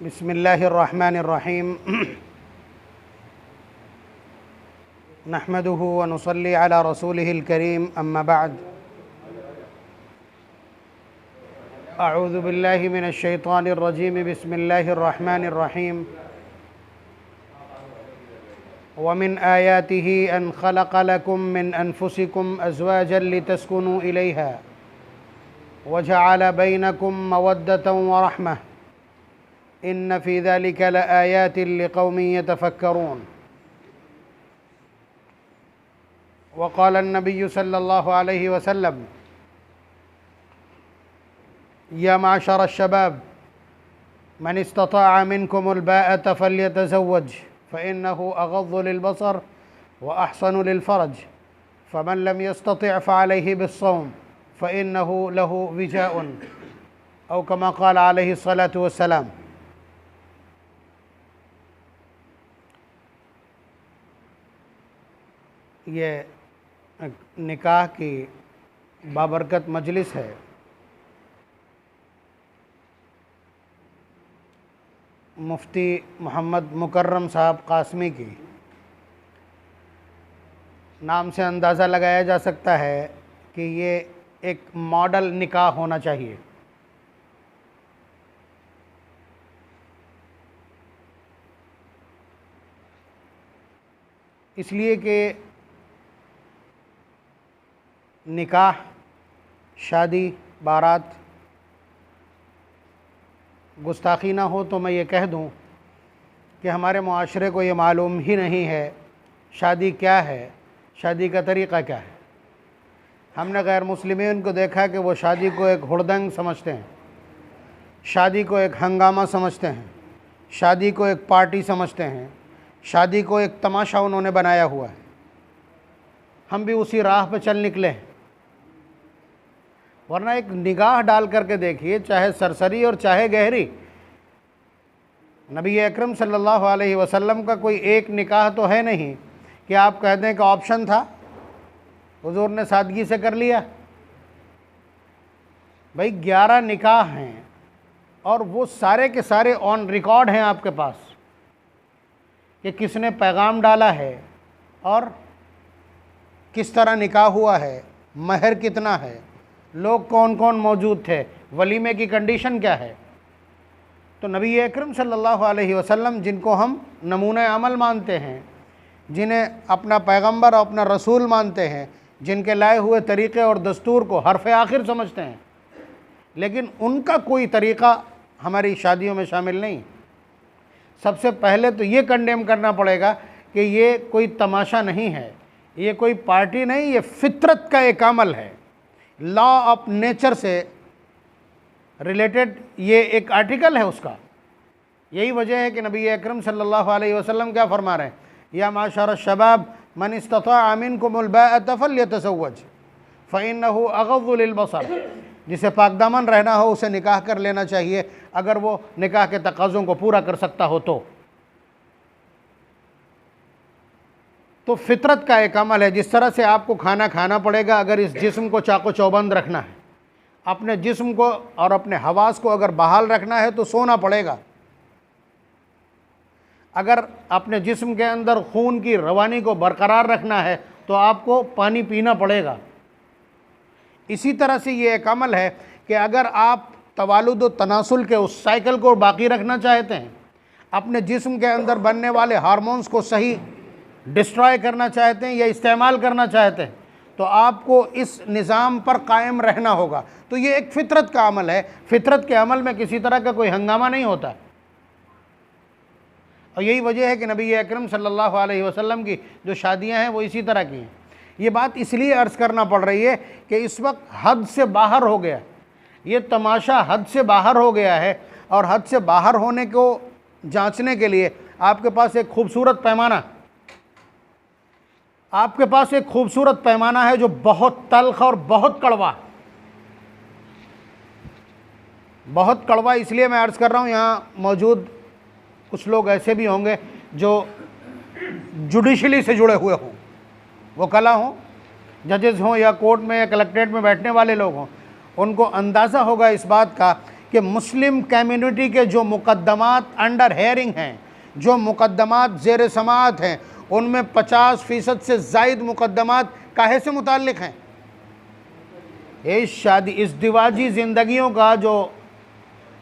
बिस्मिल्लाहिर्रहमानिर्रहीम नहमदुहु व नुसल्ली अला रसूलिहिल करीम अम्मा बाद अऊज़ु बिल्लाहि मिनश शैतानिर रजीम बिस्मिल्लाहिर्रहमानिर्रहीम व मिन आयातिहि अन खलक़ लकुम मिन अनफुसिकुम अज़वाजन लितस्कुनू इलैहा व जअल बैनकुम मवद्दतन व रहमह इन्न फ़ी ज़ालिका लआयातिन लिक़ौमिन यतफ़क्करून। वक़ाल अन्नबिय्यु सल्लल्लाहु अलैहि वसल्लम या माशर अश्शबाब मन इस्तताअ मिनकुमुल बाअता फ़ल्यतज़व्वज फ़इन्नहु अग़ज़्ज़ु लिलबसर व अहसनु लिलफ़रज फ़मन लम यस्ततिअ फ़अलैहि बिस्सौम फ़इन्नहु लहु विजाउन औ कमा क़ाल अलैहि अस्सलातु वस्सलाम। ये निकाह की बाबरकत मजलिस है। मुफ्ती मोहम्मद मुकर्रम साहब कासमी की नाम से अंदाज़ा लगाया जा सकता है कि ये एक मॉडल निकाह होना चाहिए। इसलिए कि निकाह, शादी, बारात गुस्ताखी ना हो तो मैं ये कह दूं कि हमारे मुआशरे को ये मालूम ही नहीं है शादी क्या है, शादी का तरीक़ा क्या है। हमने गैर मुस्लिमीन को देखा कि वो शादी को एक हुड़दंग समझते हैं, शादी को एक हंगामा समझते हैं, शादी को एक पार्टी समझते हैं, शादी को एक तमाशा उन्होंने बनाया हुआ है। हम भी उसी राह पर चल निकले हैं। वरना एक निगाह डाल करके देखिए, चाहे सरसरी और चाहे गहरी, नबी अकरम सल्लल्लाहु अलैहि वसल्लम का कोई एक निकाह तो है नहीं कि आप कह दें कि ऑप्शन था, हुजूर ने सादगी से कर लिया। भाई 11 निकाह हैं और वो सारे के सारे ऑन रिकॉर्ड हैं आपके पास कि किसने पैगाम डाला है और किस तरह निकाह हुआ है, महर कितना है, लोग कौन कौन मौजूद थे, वलीमे की कंडीशन क्या है। तो नबी अकरम सल्लल्लाहु अलैहि वसल्लम जिनको हम नमूने अमल मानते हैं, जिन्हें अपना पैगंबर और अपना रसूल मानते हैं, जिनके लाए हुए तरीक़े और दस्तूर को हरफ आखिर समझते हैं, लेकिन उनका कोई तरीक़ा हमारी शादियों में शामिल नहीं। सबसे पहले तो ये कंडेम करना पड़ेगा कि ये कोई तमाशा नहीं है, ये कोई पार्टी नहीं, ये फितरत का एक अमल है, लॉ ऑफ नेचर से रिलेटेड ये एक आर्टिकल है उसका। यही वजह है कि नबी अकरम सल्लल्लाहु अलैहि वसल्लम क्या फरमा रहे हैं, या माशर शबाब मन इस्तताअ मिनकुमुल बाअता फ़ल्यतज़व्वज फ़इन्नहु अग़ज़्ज़ु लिलबसर। जिसे पाकदामन रहना हो उसे निकाह कर लेना चाहिए, अगर वो निकाह के तकाज़ों को पूरा कर सकता हो तो फितरत का एक अमल है। जिस तरह से आपको खाना खाना पड़ेगा, अगर इस जिस्म को चाको चौबंद रखना है, अपने जिस्म को और अपने हवास को अगर बहाल रखना है तो सोना पड़ेगा। अगर अपने जिस्म के अंदर खून की रवानी को बरकरार रखना है तो आपको पानी पीना पड़ेगा। इसी तरह से ये एक अमल है कि अगर आप तवालुद व तनासुल के उस साइकिल को बाकी रखना चाहते हैं, अपने जिस्म के अंदर बनने वाले हार्मोन्स को सही डिस्ट्रॉय करना चाहते हैं या इस्तेमाल करना चाहते हैं, तो आपको इस निज़ाम पर कायम रहना होगा। तो ये एक फ़ितरत का अमल है। फ़ितरत के अमल में किसी तरह का कोई हंगामा नहीं होता। और यही वजह है कि नबी अकरम सल्लल्लाहु अलैहि वसल्लम की जो शादियां हैं वो इसी तरह की हैं। ये बात इसलिए अर्ज़ करना पड़ रही है कि इस वक्त हद से बाहर हो गया, ये तमाशा हद से बाहर हो गया है। और हद से बाहर होने को जांचने के लिए आपके पास एक खूबसूरत पैमाना है जो बहुत तल्ख और बहुत कड़वा। इसलिए मैं अर्ज़ कर रहा हूँ, यहाँ मौजूद कुछ लोग ऐसे भी होंगे जो जुडिशली से जुड़े हुए हों, वकला हों, जजेस हों या कोर्ट में या कलेक्ट्रेट में बैठने वाले लोग हों, उनको अंदाज़ा होगा इस बात का कि मुस्लिम कम्युनिटी के जो मुकद्दमात अंडर हेयरिंग हैं, जो मुकद्दमात ज़ेर समाअत हैं, उनमें 50% से ज़ायद मुकद्दमात काहे से मुताल्लिक़ हैं? इस दिवाजी ज़िंदगियों का जो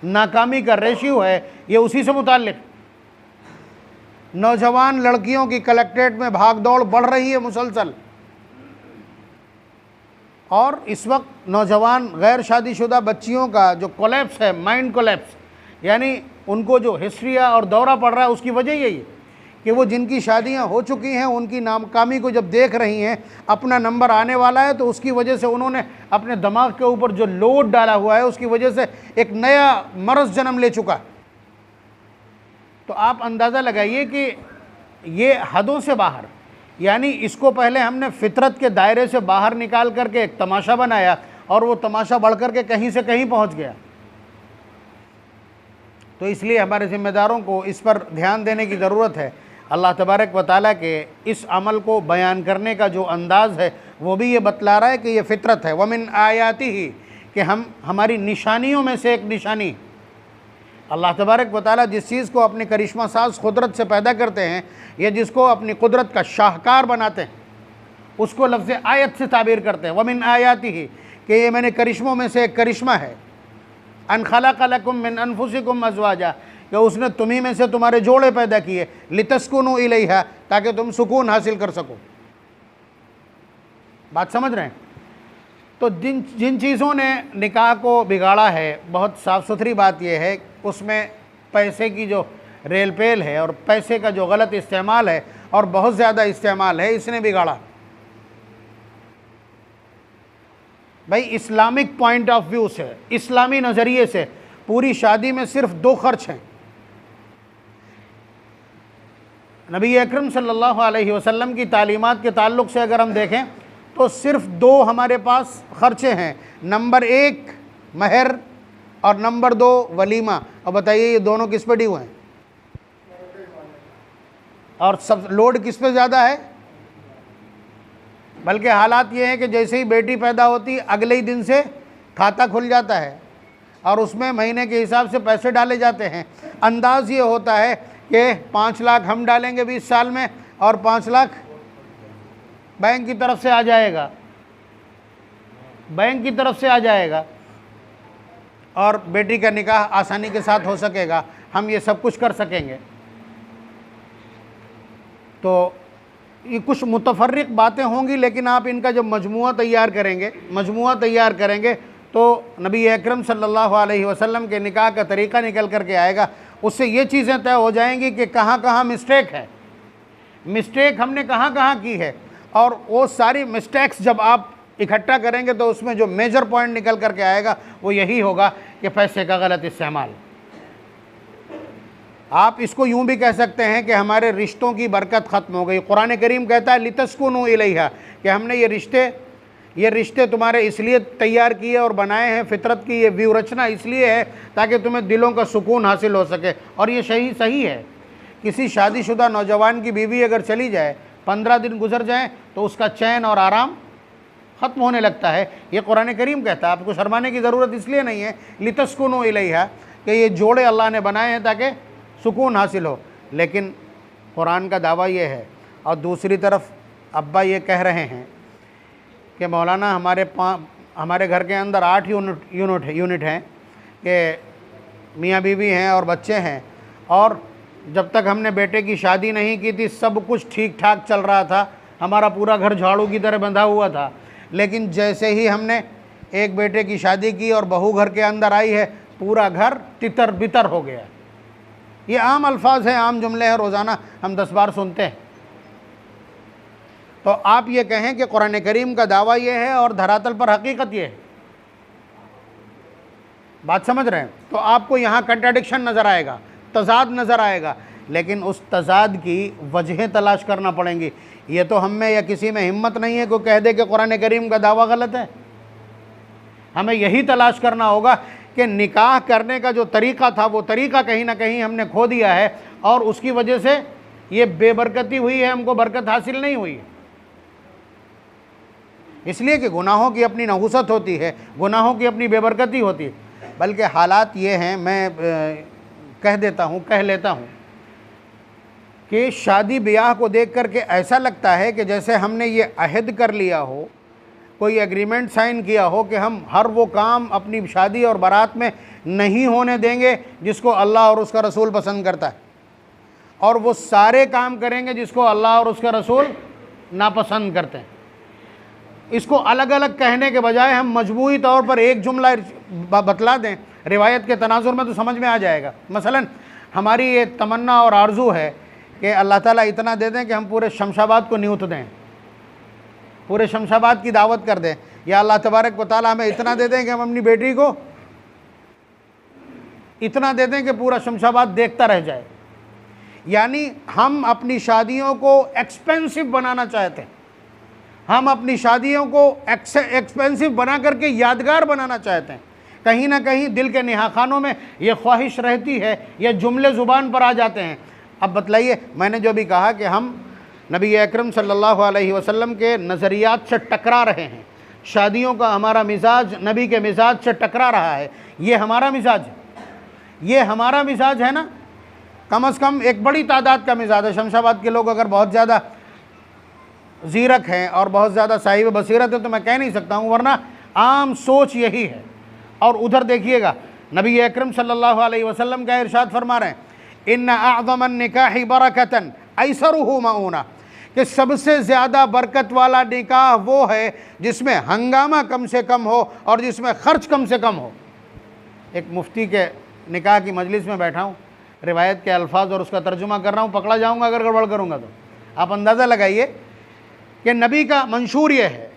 नाकामी का रेशियो है ये उसी से मुताल्लिक़। नौजवान लड़कियों की कलेक्ट्रेट में भाग दौड़ बढ़ रही है मुसलसल, और इस वक्त नौजवान गैर शादीशुदा बच्चियों का जो कोलैप्स है, माइंड कोलैप्स, यानी उनको जो हिस्ट्रिया और दौरा पड़ रहा है, उसकी वजह यही है कि वो जिनकी शादियां हो चुकी हैं उनकी नाकामी को जब देख रही हैं, अपना नंबर आने वाला है, तो उसकी वजह से उन्होंने अपने दिमाग के ऊपर जो लोड डाला हुआ है उसकी वजह से एक नया मर्ज़ जन्म ले चुका। तो आप अंदाज़ा लगाइए कि ये हदों से बाहर, यानी इसको पहले हमने फितरत के दायरे से बाहर निकाल करके एक तमाशा बनाया और वो तमाशा बढ़ करके कहीं से कहीं पहुंच गया। तो इसलिए हमारे ज़िम्मेदारों को इस पर ध्यान देने की ज़रूरत है। अल्लाह तबारक व तआला के इस अमल को बयान करने का जो अंदाज़ है वो भी ये बतला रहा है कि ये फ़ितरत है। वमिन आयाती ही, कि हमारी निशानियों में से एक निशानी, अल्लाह तबारक व तआला जिस चीज़ को अपनी करिश्मा साज कुदरत से पैदा करते हैं या जिसको अपनी कुदरत का शाहकार बनाते हैं, उसको लफ्ज़ आयत से ताबीर करते हैं। वमिन आयाती ही, कि ये मैंने करिश्मों में से एक करिश्मा है। अन खलक़ लकुम मिन अनफुसिकुम अज़वाजा, कि उसने तुम्ही में से तुम्हारे जोड़े पैदा किए, लितस्कुनु इलैहा, ताकि तुम सुकून हासिल कर सको। बात समझ रहे हैं? तो जिन चीज़ों ने निकाह को बिगाड़ा है, बहुत साफ़ सुथरी बात यह है, उसमें पैसे की जो रेल पेल है और पैसे का जो गलत इस्तेमाल है और बहुत ज़्यादा इस्तेमाल है, इसने बिगाड़ा। भाई इस्लामिक पॉइंट ऑफ व्यू से, इस्लामी नज़रिए से पूरी शादी में सिर्फ 2 खर्च हैं। नबी अकरम सल्लल्लाहु अलैहि वसल्लम की तालीमात के ताल्लुक़ से अगर हम देखें तो सिर्फ 2 हमारे पास खर्चे हैं। नंबर 1 महर और नंबर 2 वलीमा। और बताइए ये दोनों किस पे ड्यू हैं? और सब लोड किस पे ज़्यादा है? बल्कि हालात ये हैं कि जैसे ही बेटी पैदा होती अगले ही दिन से खाता खुल जाता है और उसमें महीने के हिसाब से पैसे डाले जाते हैं। अंदाज़ ये होता है कि 5 लाख हम डालेंगे 20 साल में और 5 लाख बैंक की तरफ से आ जाएगा, बैंक की तरफ से आ जाएगा और बेटी का निकाह आसानी के साथ हो सकेगा, हम ये सब कुछ कर सकेंगे। तो ये कुछ मुतफर्रिक बातें होंगी, लेकिन आप इनका जब मजमुआ तैयार करेंगे तो नबी अकरम सल्लल्लाहु अलैहि वसल्लम के निकाह का तरीक़ा निकल करके आएगा। उससे ये चीज़ें तय हो जाएंगी कि कहाँ कहाँ मिस्टेक है, मिस्टेक हमने कहाँ कहाँ की है, और वो सारी मिस्टेक्स जब आप इकट्ठा करेंगे तो उसमें जो मेजर पॉइंट निकल करके आएगा वो यही होगा कि पैसे का गलत इस्तेमाल। आप इसको यूँ भी कह सकते हैं कि हमारे रिश्तों की बरकत ख़त्म हो गई। कुरान करीम कहता है लितस्कुनु इलैहा, कि हमने ये रिश्ते तुम्हारे इसलिए तैयार किए और बनाए हैं, फितरत की ये व्यूहरचना इसलिए है ताकि तुम्हें दिलों का सुकून हासिल हो सके। और ये सही है। किसी शादीशुदा नौजवान की बीवी अगर चली जाए, 15 दिन गुजर जाएं तो उसका चैन और आराम ख़त्म होने लगता है। ये कुरान करीम कहता है। आपको शर्माने की ज़रूरत इसलिए नहीं है, लितस्कुनु इलैहा, कि ये जोड़े अल्लाह ने बनाए हैं ताकि सुकून हासिल हो। लेकिन कुरान का दावा ये है, और दूसरी तरफ अब्बा ये कह रहे हैं कि मौलाना हमारे घर के अंदर 8 यूनिट हैं कि मियाँ बीवी हैं और बच्चे हैं, और जब तक हमने बेटे की शादी नहीं की थी सब कुछ ठीक ठाक चल रहा था, हमारा पूरा घर झाड़ू की तरह बंधा हुआ था। लेकिन जैसे ही हमने एक बेटे की शादी की और बहू घर के अंदर आई है, पूरा घर तितर बितर हो गया। ये आम अल्फाज हैं, आम जुमले हैं, रोज़ाना हम 10 बार सुनते हैं। तो आप ये कहें कि कुरान करीम का दावा ये है और धरातल पर हकीकत ये है। बात समझ रहे हैं? तो आपको यहाँ कंट्राडिक्शन नज़र आएगा, तज़ाद नज़र आएगा, लेकिन उस तज़ाद की वजहें तलाश करना पड़ेंगी। ये तो हम में या किसी में हिम्मत नहीं है कोई कह दे कि कुरान करीम का दावा गलत है। हमें यही तलाश करना होगा कि निकाह करने का जो तरीक़ा था वो तरीक़ा कहीं ना कहीं हमने खो दिया है और उसकी वजह से ये बेबरकती हुई है, हमको बरकत हासिल नहीं हुई। इसलिए कि गुनाहों की अपनी नहुसत होती है, गुनाहों की अपनी बेबरकती होती है। बल्कि हालात ये हैं, मैं कह लेता हूँ कि शादी ब्याह को देख करके ऐसा लगता है कि जैसे हमने ये अहद कर लिया हो, कोई एग्रीमेंट साइन किया हो कि हम हर वो काम अपनी शादी और बारात में नहीं होने देंगे जिसको अल्लाह और उसका रसूल पसंद करता है, और वो सारे काम करेंगे जिसको अल्लाह और उसका रसूल नापसंद करते हैं। इसको अलग अलग कहने के बजाय हम मजमूई तौर पर एक जुमला बतला दें, रिवायत के तनाजुर में तो समझ में आ जाएगा। मसलन हमारी ये तमन्ना और आरजू है कि अल्लाह ताला इतना दे दें कि हम पूरे शमशाबाद को न्यूत दें, पूरे शमशाबाद की दावत कर दें, या अल्लाह तबारक व तआला हमें इतना दे दें कि हम अपनी बेटी को इतना दे दें कि पूरा शमशाबाद देखता रह जाए। यानी हम अपनी शादियों को एक्सपेंसिव बनाना चाहते हैं, हम अपनी शादियों को एक्सपेंसिव बना करके यादगार बनाना चाहते हैं। कहीं ना कहीं दिल के निहाखानों में ये ख्वाहिश रहती है, ये जुमले ज़ुबान पर आ जाते हैं। अब बतलाइए, मैंने जो भी कहा कि हम नबी अकरम सल्लल्लाहु अलैहि वसल्लम के नज़रियात से टकरा रहे हैं, शादियों का हमारा मिजाज नबी के मिजाज से टकरा रहा है, ये हमारा मिजाज है, ये हमारा मिजाज है ना। कम से कम एक बड़ी तादाद का मिजाज है। शमशाबाद के लोग अगर बहुत ज़्यादा ज़ीरक हैं और बहुत ज़्यादा साहिब बसीरत है तो मैं कह नहीं सकता हूँ, वरना आम सोच यही है। और उधर देखिएगा, नबी अकरम सल्लल्लाहु अलैहि वसल्लम का इरशाद फरमा रहे हैं, इन्ना अअज़मन निकाहि बरकतन ऐसरुहु मऊना, कि सबसे ज़्यादा बरकत वाला निकाह वो है जिसमें हंगामा कम से कम हो और जिसमें ख़र्च कम से कम हो। एक मुफ्ती के निकाह की मजलिस में बैठा हूँ, रिवायत के अल्फाज और उसका तर्जुमा कर रहा हूँ, पकड़ा जाऊँगा अगर गड़बड़ करूँगा तो। आप अंदाज़ा लगाइए कि नबी का मंशूर ये है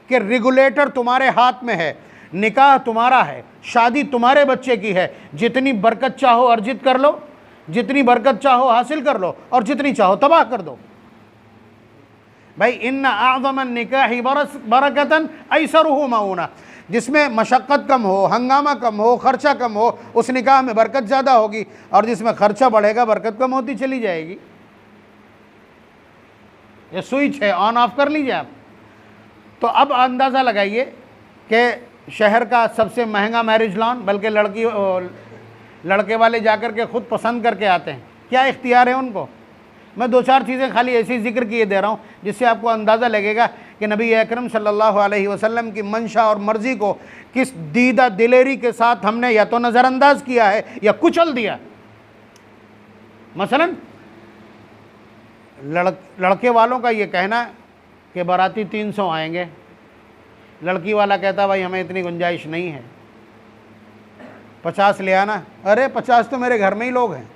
कि रेगुलेटर तुम्हारे हाथ में है, निकाह तुम्हारा है, शादी तुम्हारे बच्चे की है, जितनी बरकत चाहो अर्जित कर लो, जितनी बरकत चाहो हासिल कर लो और जितनी चाहो तबाह कर दो। भाई इन्ना आज़मन निकाहि बरकतन ऐसरुहु मऊना, जिसमें मशक्क़त कम हो, हंगामा कम हो, ख़र्चा कम हो, उस निकाह में बरकत ज़्यादा होगी, और जिसमें ख़र्चा बढ़ेगा बरकत कम होती चली जाएगी। ये स्विच है, ऑन ऑफ कर लीजिए आप। तो अब अंदाज़ा लगाइए कि शहर का सबसे महंगा मैरिज लॉन, बल्कि लड़के वाले जाकर के ख़ुद पसंद करके आते हैं, क्या इख्तियार है उनको। मैं दो चार चीज़ें खाली ऐसी जिक्र किए दे रहा हूँ जिससे आपको अंदाज़ा लगेगा कि नबी अकरम सल्लल्लाहु अलैहि वसल्लम की मंशा और मर्ज़ी को किस दीदा दिलेरी के साथ हमने या तो नज़रअंदाज किया है या कुचल दिया। मसलन लड़के वालों का ये कहना कि बाराती 300 आएंगे, लड़की वाला कहता भाई हमें इतनी गुंजाइश नहीं है, 50 ले आना। अरे 50 तो मेरे घर में ही लोग हैं,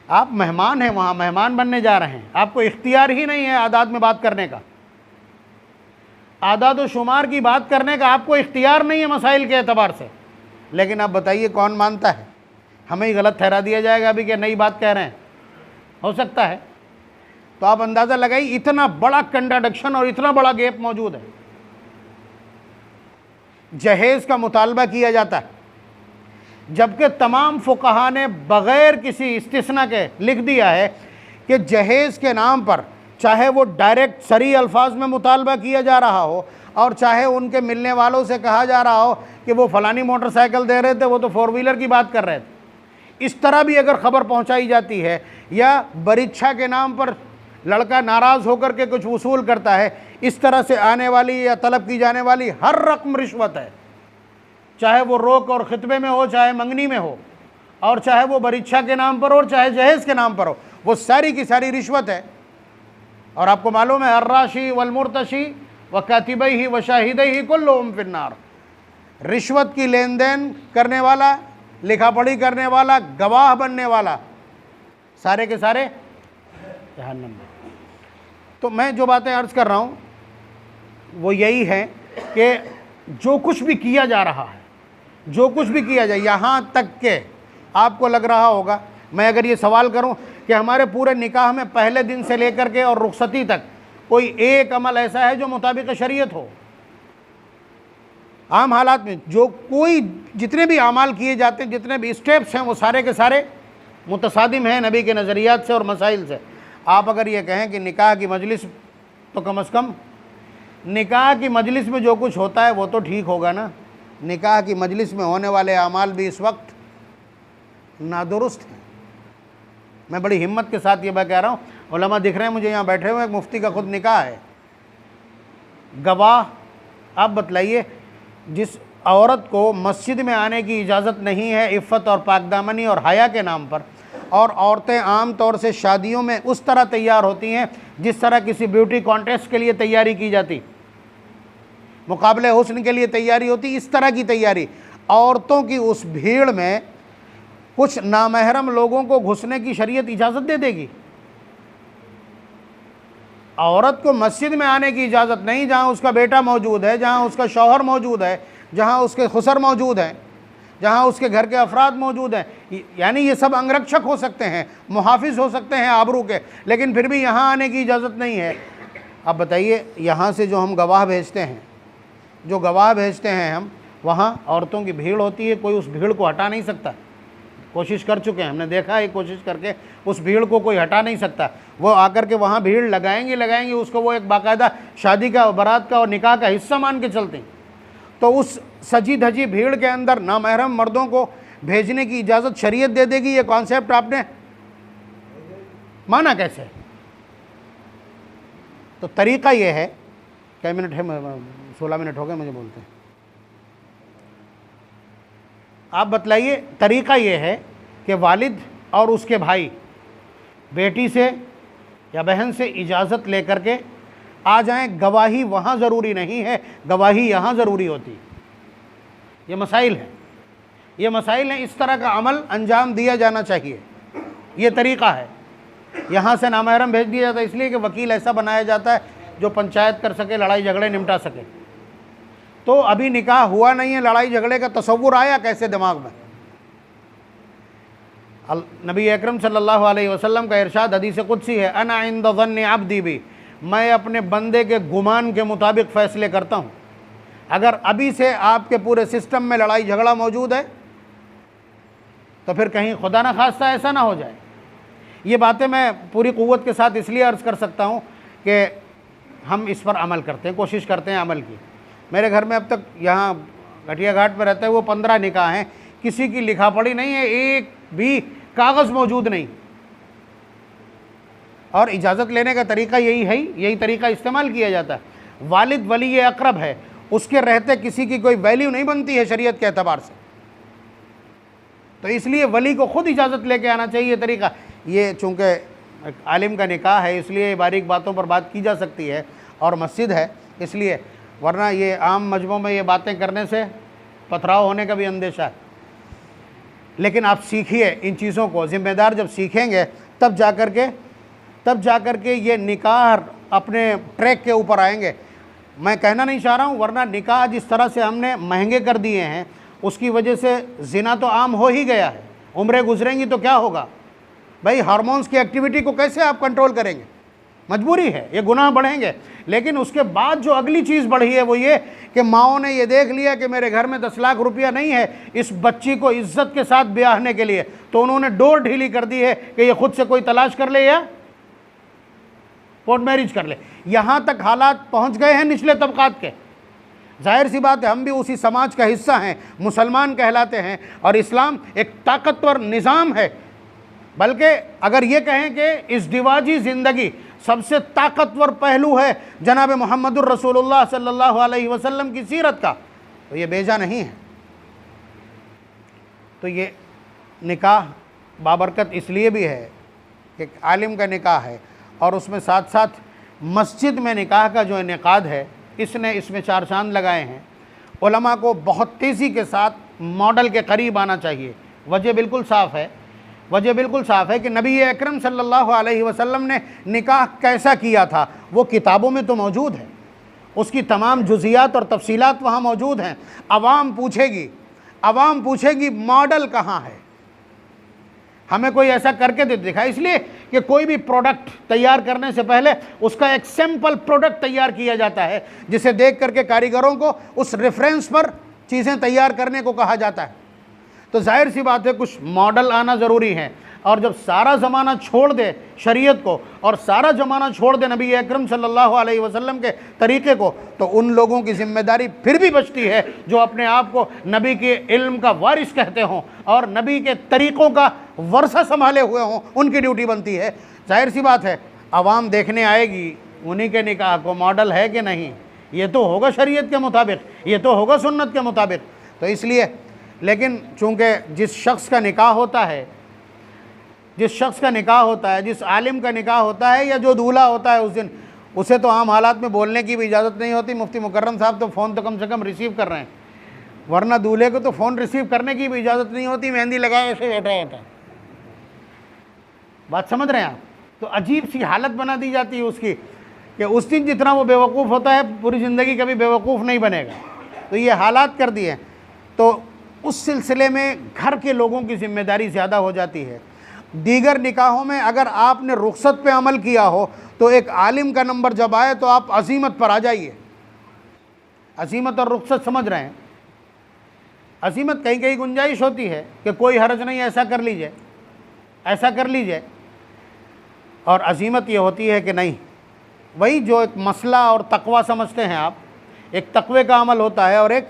आप मेहमान हैं, वहाँ मेहमान बनने जा रहे हैं, आपको इख्तियार ही नहीं है आदात में बात करने का, आदाद व शुमार की बात करने का आपको इख्तियार नहीं है मसाइल के एतबार से। लेकिन आप बताइए कौन मानता है? हमें ही गलत ठहरा दिया जाएगा अभी कि नई बात कह रहे हैं, हो सकता है। तो आप अंदाज़ा लगाइए, इतना बड़ा कंट्राडिक्शन और इतना बड़ा गैप मौजूद है। जहेज़ का मुतालबा किया जाता है, जबकि तमाम फुक़हा ने बग़ैर किसी इस्तिस्ना के लिख दिया है कि जहेज़ के नाम पर चाहे वो डायरेक्ट सरी अल्फाज में मुतालबा किया जा रहा हो और चाहे उनके मिलने वालों से कहा जा रहा हो कि वो फ़लानी मोटरसाइकिल दे रहे थे, वो तो 4 व्हीलर की बात कर रहे थे, इस तरह भी अगर ख़बर पहुंचाई जाती है, या बरीच्छा के नाम पर लड़का नाराज़ होकर के कुछ वसूल करता है, इस तरह से आने वाली या तलब की जाने वाली हर रकम रिश्वत है, चाहे वो रोक और ख़ितबे में हो, चाहे मंगनी में हो, और चाहे वो बरीच्छा के नाम पर हो, चाहे जहेज़ के नाम पर हो, वो सारी की सारी रिश्वत है। और आपको मालूम है अर्राशी वलमुर्तशी व कातिबैहि व शाहिदैहि कुल्लुहुम फिन्नार, रिश्वत की लेन देन करने वाला, लिखा पढ़ी करने वाला, गवाह बनने वाला, सारे के सारे जहन्नम में। तो मैं जो बातें अर्ज़ कर रहा हूँ वो यही है कि जो कुछ भी किया जा रहा है, जो कुछ भी किया जाए, यहाँ तक के आपको लग रहा होगा, मैं अगर ये सवाल करूं कि हमारे पूरे निकाह में पहले दिन से लेकर के और रुखसती तक कोई एक अमल ऐसा है जो मुताबिक शरीयत हो, आम हालात में जो कोई जितने भी अमाल किए जाते हैं, जितने भी स्टेप्स हैं, वो सारे के सारे मुतसादिम हैं नबी के नज़रियात से और मसाइल से। आप अगर ये कहें कि निकाह की मजलिस, तो कम से कम निकाह की मजलिस में जो कुछ होता है वो तो ठीक होगा ना, निकाह की मजलिस में होने वाले अमाल भी इस वक्त नादुरुस्त हैं। मैं बड़ी हिम्मत के साथ ये बात कह रहा हूँ, उलमा दिख रहे हैं मुझे यहाँ बैठे हुए, एक मुफ्ती का खुद निकाह है। गवाह, आप बतलाइए, जिस औरत को मस्जिद में आने की इजाज़त नहीं है इफ़्फ़त और पाकदामनी और हया के नाम पर, और औरतें आम तौर से शादियों में उस तरह तैयार होती हैं जिस तरह किसी ब्यूटी कॉन्टेस्ट के लिए तैयारी की जाती, मुकाबले हुस्न के लिए तैयारी होती, इस तरह की तैयारी, औरतों की उस भीड़ में कुछ नामहरम लोगों को घुसने की शरीयत इजाज़त दे देगी? औरत को मस्जिद में आने की इजाज़त नहीं जहाँ उसका बेटा मौजूद है, जहाँ उसका शौहर मौजूद है, जहाँ उसके खुसर मौजूद हैं, जहाँ उसके घर के अफराद मौजूद हैं। यानी ये सब अंगरक्षक हो सकते हैं, मुहाफिज हो सकते हैं आबरू के, लेकिन फिर भी यहाँ आने की इजाज़त नहीं है। अब बताइए, यहाँ से जो हम गवाह भेजते हैं, जो गवाह भेजते हैं हम, वहाँ औरतों की भीड़ होती है, कोई उस भीड़ को हटा नहीं सकता। कोशिश कर चुके हैं, हमने देखा है, कोशिश करके उस भीड़ को कोई हटा नहीं सकता। वो आकर के वहाँ भीड़ लगाएंगे, उसको वो एक बाकायदा शादी का, बारात का और निकाह का हिस्सा मान के चलते हैं। तो उस सजी धजी भीड़ के अंदर नामहरम मर्दों को भेजने की इजाज़त शरीयत दे देगी? ये कॉन्सेप्ट आपने माना कैसे? तो तरीक़ा ये है, कई मिनट है, 16 मिनट हो गए मुझे बोलते हैं, आप बतलाइए। तरीक़ा ये है कि वालिद और उसके भाई बेटी से या बहन से इजाज़त लेकर के आ जाएं। गवाही वहाँ ज़रूरी नहीं है, गवाही यहाँ ज़रूरी होती है। ये मसाइल है, ये मसाइल हैं। इस तरह का अमल अंजाम दिया जाना चाहिए, ये तरीक़ा है। यहाँ से नामहरम भेज दिया जाता है इसलिए कि वकील ऐसा बनाया जाता है जो पंचायत कर सके, लड़ाई झगड़े निपटा सके। तो अभी निकाह हुआ नहीं है, लड़ाई झगड़े का तसव्वुर आया कैसे दिमाग में? नबी अकरम सल्लल्लाहु अलैहि वसल्लम का इरशाद हदीस कुदसी है, अना इंद ज़न्नि अब्दी भी, मैं अपने बंदे के गुमान के मुताबिक फ़ैसले करता हूँ। अगर अभी से आपके पूरे सिस्टम में लड़ाई झगड़ा मौजूद है तो फिर कहीं खुदा न खास्ता ऐसा ना हो जाए। ये बातें मैं पूरी क़ुव्वत के साथ इसलिए अर्ज़ कर सकता हूँ कि हम इस पर अमल करते हैं, कोशिश करते हैं अमल की। मेरे घर में अब तक, यहाँ घटिया घाट पर रहते हैं, वो 15 निकाह हैं, किसी की लिखा पढ़ी नहीं है, एक भी कागज़ मौजूद नहीं। और इजाज़त लेने का तरीक़ा यही है, यही तरीक़ा इस्तेमाल किया जाता है। वालिद वली अक़रब है, उसके रहते किसी की कोई वैल्यू नहीं बनती है शरीयत के एतबार से, तो इसलिए वली को ख़ुद इजाज़त लेके आना चाहिए तरीक़ा। ये चूँकि आलिम का निकाह है इसलिए बारीक बातों पर बात की जा सकती है और मस्जिद है इसलिए, वरना ये आम मजमों में ये बातें करने से पथराव होने का भी अंदेशा है। लेकिन आप सीखिए इन चीज़ों को, ज़िम्मेदार जब सीखेंगे तब जा कर के ये निकाह अपने ट्रैक के ऊपर आएंगे। मैं कहना नहीं चाह रहा हूँ, वरना निकाह जिस तरह से हमने महंगे कर दिए हैं उसकी वजह से ज़िना तो आम हो ही गया है। उम्रें गुजरेंगी तो क्या होगा भाई, हार्मोन्स की एक्टिविटी को कैसे आप कंट्रोल करेंगे? मजबूरी है, ये गुनाह बढ़ेंगे। लेकिन उसके बाद जो अगली चीज़ बढ़ी है वो ये कि माओं ने ये देख लिया कि मेरे घर में 10 लाख रुपया नहीं है इस बच्ची को इज्जत के साथ ब्याहने के लिए, तो उन्होंने डोर ढीली कर दी है कि ये खुद से कोई तलाश कर ले या कोर्ट मैरिज कर ले। यहाँ तक हालात पहुँच गए हैं निचले तबकात के। जाहिर सी बात है, हम भी उसी समाज का हिस्सा हैं, मुसलमान कहलाते हैं, और इस्लाम एक ताकतवर निज़ाम है। बल्कि अगर ये कहें कि इस दिवाजी ज़िंदगी सबसे ताकतवर पहलू है जनाब मुहम्मदुर रसूलुल्लाह सल्लल्लाहु अलैहि वसल्लम की सीरत का, तो ये बेजा नहीं है। तो ये निकाह बाबरकत इसलिए भी है कि आलिम का निकाह है और उसमें साथ साथ मस्जिद में निकाह का जो इनेकाद है इसने इसमें 4 चांद लगाए हैं। उलमा को बहुत तेज़ी के साथ मॉडल के करीब आना चाहिए। वजह बिल्कुल साफ़ है कि नबी अकरम सल्लल्लाहु अलैहि वसल्लम ने निकाह कैसा किया था वो किताबों में तो मौजूद है, उसकी तमाम जुज़ियात और तफसीलात वहाँ मौजूद हैं। आवाम पूछेगी मॉडल कहाँ है, हमें कोई ऐसा करके दे दिखा। इसलिए कि कोई भी प्रोडक्ट तैयार करने से पहले उसका एक सैम्पल प्रोडक्ट तैयार किया जाता है जिसे देख करके कारीगरों को उस रेफरेंस पर चीज़ें तैयार करने को कहा जाता है। तो जाहिर सी बात है कुछ मॉडल आना ज़रूरी है। और जब सारा ज़माना छोड़ दे शरीयत को और सारा ज़माना छोड़ दे नबी अकरम सल्लल्लाहु अलैहि वसल्लम के तरीक़े को, तो उन लोगों की ज़िम्मेदारी फिर भी बचती है जो अपने आप को नबी के इल्म का वारिस कहते हों और नबी के तरीक़ों का वर्सा संभाले हुए हों, उनकी ड्यूटी बनती है। जाहिर सी बात है, आवाम देखने आएगी उन्हीं के निकाह को मॉडल है कि नहीं, ये तो होगा शरीयत के मुताबिक, ये तो होगा सुन्नत के मुताबिक। तो इसलिए, लेकिन चूँकि जिस शख्स का निकाह होता है, जिस आलिम का निकाह होता है या जो दूल्हा होता है उस दिन, उसे तो आम हालात में बोलने की भी इजाज़त नहीं होती। मुफ्ती मुकर्रम साहब तो फ़ोन तो कम से कम रिसीव कर रहे हैं, वरना दूल्हे को तो फ़ोन रिसीव करने की भी इजाज़त नहीं होती, मेहंदी लगाए ऐसे बैठा होता है। बात समझ रहे हैं आप? तो अजीब सी हालत बना दी जाती है उसकी कि उस दिन जितना वो बेवकूफ़ होता है पूरी ज़िंदगी कभी बेवकूफ़ नहीं बनेगा। तो ये हालात कर दिए। तो उस सिलसिले में घर के लोगों की ज़िम्मेदारी ज़्यादा हो जाती है। दीगर निकाहों में अगर आपने रुखसत पे अमल किया हो तो एक आलिम का नंबर जब आए तो आप अज़ीमत पर आ जाइए। अज़ीमत और रुखसत समझ रहे हैं? अज़ीमत कहीं कहीं गुंजाइश होती है कि कोई हर्ज नहीं, ऐसा कर लीजिए, ऐसा कर लीजिए। और अज़ीमत ये होती है कि नहीं, वही जो एक मसला और तकवा समझते हैं आप, एक तकवे का अमल होता है और एक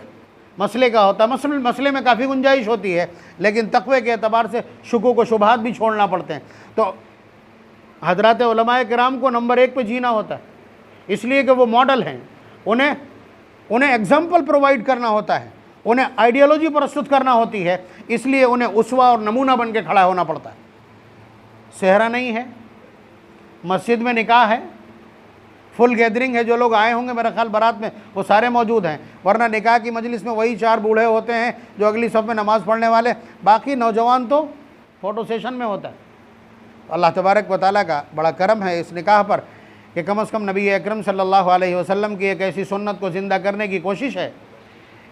मसले का होता है। मसले में काफ़ी गुंजाइश होती है, लेकिन तकवे के एतबार से शुकूक व शुबहात भी छोड़ना पड़ते हैं। तो हज़रात उलमाए किराम को नंबर 1 पे जीना होता है, इसलिए कि वो मॉडल हैं। उन्हें एग्जाम्पल प्रोवाइड करना होता है, उन्हें आइडियोलॉजी प्रस्तुत करना होती है, इसलिए उन्हें उसवा और नमूना बन के खड़ा होना पड़ता है। सेहरा नहीं है, मस्जिद में निकाह है, फुल गैदरिंग है, जो लोग आए होंगे मेरा ख्याल बारात में वो सारे मौजूद हैं, वरना निकाह की मजलिस में वही 4 बूढ़े होते हैं जो अगली सफ़ में नमाज़ पढ़ने वाले, बाकी नौजवान तो फ़ोटो सेशन में होता है। अल्लाह तबारक व तआला का बड़ा करम है इस निकाह पर कि कम अज़ कम नबी अकरम सल्लल्लाहु अलैहि वसल्लम की एक ऐसी सुन्नत को ज़िंदा करने की कोशिश है,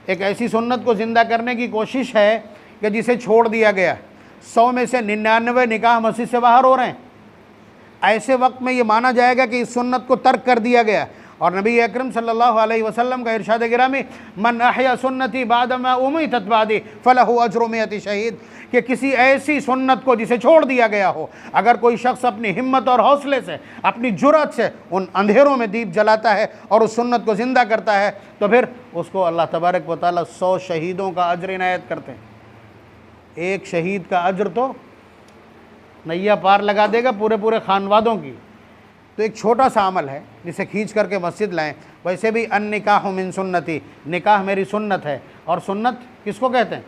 एक ऐसी सुन्नत को ज़िंदा करने की कोशिश है कि जिसे छोड़ दिया गया। 100 में से 99 निकाह मस्जिद से बाहर हो रहे हैं। ऐसे वक्त में ये माना जाएगा कि इस सुन्नत को तर्क कर दिया गया। और नबी अकरम सल्लल्लाहु अलैहि वसल्लम का इरशाद गिरामी, मन अहया सुन्नती बाद मा उमीतत बादी फलहु अज्रु मियति शहीद, कि किसी ऐसी सुन्नत को जिसे छोड़ दिया गया हो, अगर कोई शख्स अपनी हिम्मत और हौसले से, अपनी जुर्रत से उन अंधेरों में दीप जलाता है और उस सुन्नत को ज़िंदा करता है, तो फिर उसको अल्लाह तबारक व तआला 100 शहीदों का अज्र इनायत करते हैं। एक शहीद का अज्र तो नैया पार लगा देगा पूरे खानवादों की। तो एक छोटा सा अमल है जिसे खींच करके मस्जिद लाएं। वैसे भी अन निकाह मिन सुन्नती, निकाह मेरी सुन्नत है। और सुन्नत किसको कहते हैं?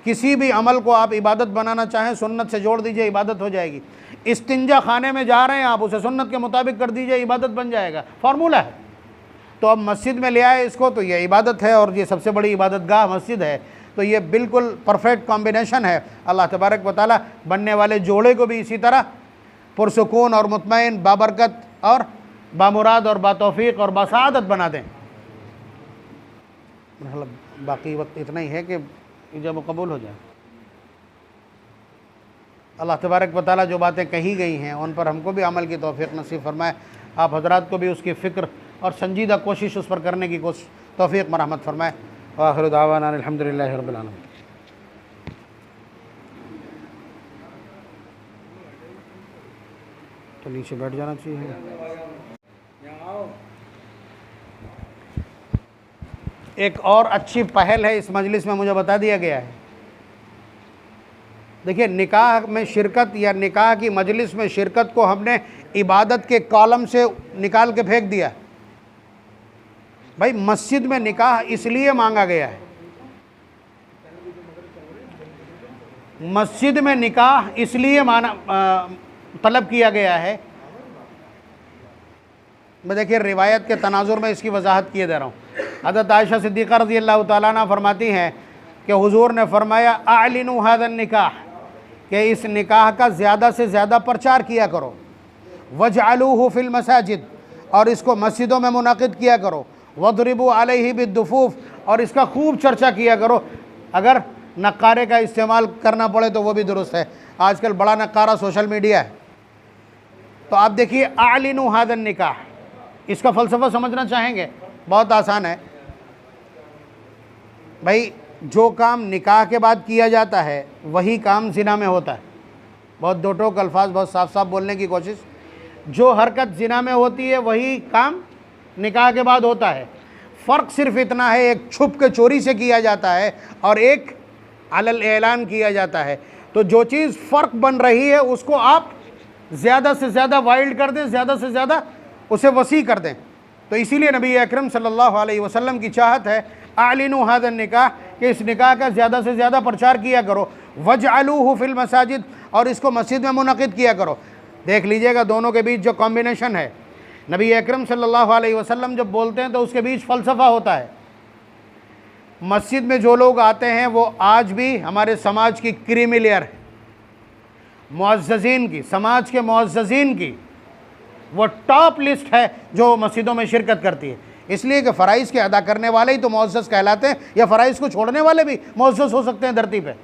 किसी भी अमल को आप इबादत बनाना चाहें, सुन्नत से जोड़ दीजिए, इबादत हो जाएगी। इस्तिंजा खाने में जा रहे हैं आप, उसे सुन्नत के मुताबिक कर दीजिए, इबादत बन जाएगा, फार्मूला है। तो अब मस्जिद में ले आए इसको, तो ये इबादत है और ये सबसे बड़ी इबादत गाह मस्जिद है। तो ये बिल्कुल परफेक्ट कॉम्बिनेशन है। अल्लाह तबारक व तआला बनने वाले जोड़े को भी इसी तरह पुरसुकून और मुतमईन, बाबरकत और बामुराद और बातौफीक और बासादत बना दें। मतलब बाकी वक्त इतना ही है कि जब वो कबूल हो जाए। अल्लाह तबारक व तआला जो बातें कही गई हैं उन पर हमको भी अमल की तौफीक नसीब फरमाए। आप हजरात को भी उसकी फ़िक्र और संजीदा कोशिश उस पर करने की तौफीक मरहमत फरमाए। आखिर दावाना अल्हम्दुलिल्लाहि रब्बिल आलमीन। तो नीचे बैठ जाना चाहिए। एक और अच्छी पहल है इस मजलिस में, मुझे बता दिया गया है। देखिए, निकाह में शिरकत या निकाह की मजलिस में शिरकत को हमने इबादत के कॉलम से निकाल के फेंक दिया। भाई, मस्जिद में निकाह इसलिए मांगा गया है, मस्जिद में निकाह इसलिए तलब किया गया है। मैं देखिए रिवायत के तनाजुर में इसकी वजाहत किए दे रहा हूँ। हज़रत आयशा सिद्दीक़ा रज़ियल्लाहु तआला अन्हा फरमाती हैं कि हुज़ूर ने फरमाया, अअलिनु हाज़न निकाह, कि इस निकाह का ज़्यादा से ज़्यादा प्रचार किया करो। वजअलूहु फ़िल मसाजिद, और इसको मस्जिदों में मुनक़िद किया करो। वदरिबू अलैहि बिद्दुफ़ूफ़, और इसका खूब चर्चा किया करो। अगर नक्कारे का इस्तेमाल करना पड़े तो वो भी दुरुस्त है। आजकल बड़ा नक्कारा सोशल मीडिया है। तो आप देखिए, अअलिनु हाज़न निकाह, इसका फ़लसफ़ा समझना चाहेंगे? बहुत आसान है भाई। जो काम निकाह के बाद किया जाता है वही काम ज़िना में होता है। बहुत दो टोक अल्फाज, बहुत साफ साफ बोलने की कोशिश। जो हरकत जिना में होती है वही काम निकाह के बाद होता है। फ़र्क सिर्फ इतना है, एक छुप के चोरी से किया जाता है और एक अलल ऐलान किया जाता है। तो जो चीज़ फ़र्क बन रही है उसको आप ज़्यादा से ज़्यादा वाइल्ड कर दें, ज़्यादा से ज़्यादा उसे वसी कर दें। तो इसीलिए नबी अकरम सल्लल्लाहु अलैहि वसल्लम की चाहत है आलिनु हादन निकाह, कि इस निकाह का ज़्यादा से ज़्यादा प्रचार किया करो। वजअलूहु फिल मसाजिद, और इसको मस्जिद में मुनक़िद किया करो। देख लीजिएगा दोनों के बीच जो कॉम्बिनेशन है, नबी अकरम सल्लल्लाहु अलैहि वसल्लम जब बोलते हैं तो उसके बीच फ़लसफ़ा होता है। मस्जिद में जो लोग आते हैं वो आज भी हमारे समाज की क्रीमी लेयर है, मुअज़्ज़ज़ीन की, समाज के मुअज़्ज़ज़ीन की वो टॉप लिस्ट है जो मस्जिदों में शिरकत करती है। इसलिए कि फ़राइज़ के अदा करने वाले ही तो मुअज़्ज़ज़ कहलाते हैं, या फ़राइज़ को छोड़ने वाले भी मुअज़्ज़ज़ हो सकते हैं धरती पे।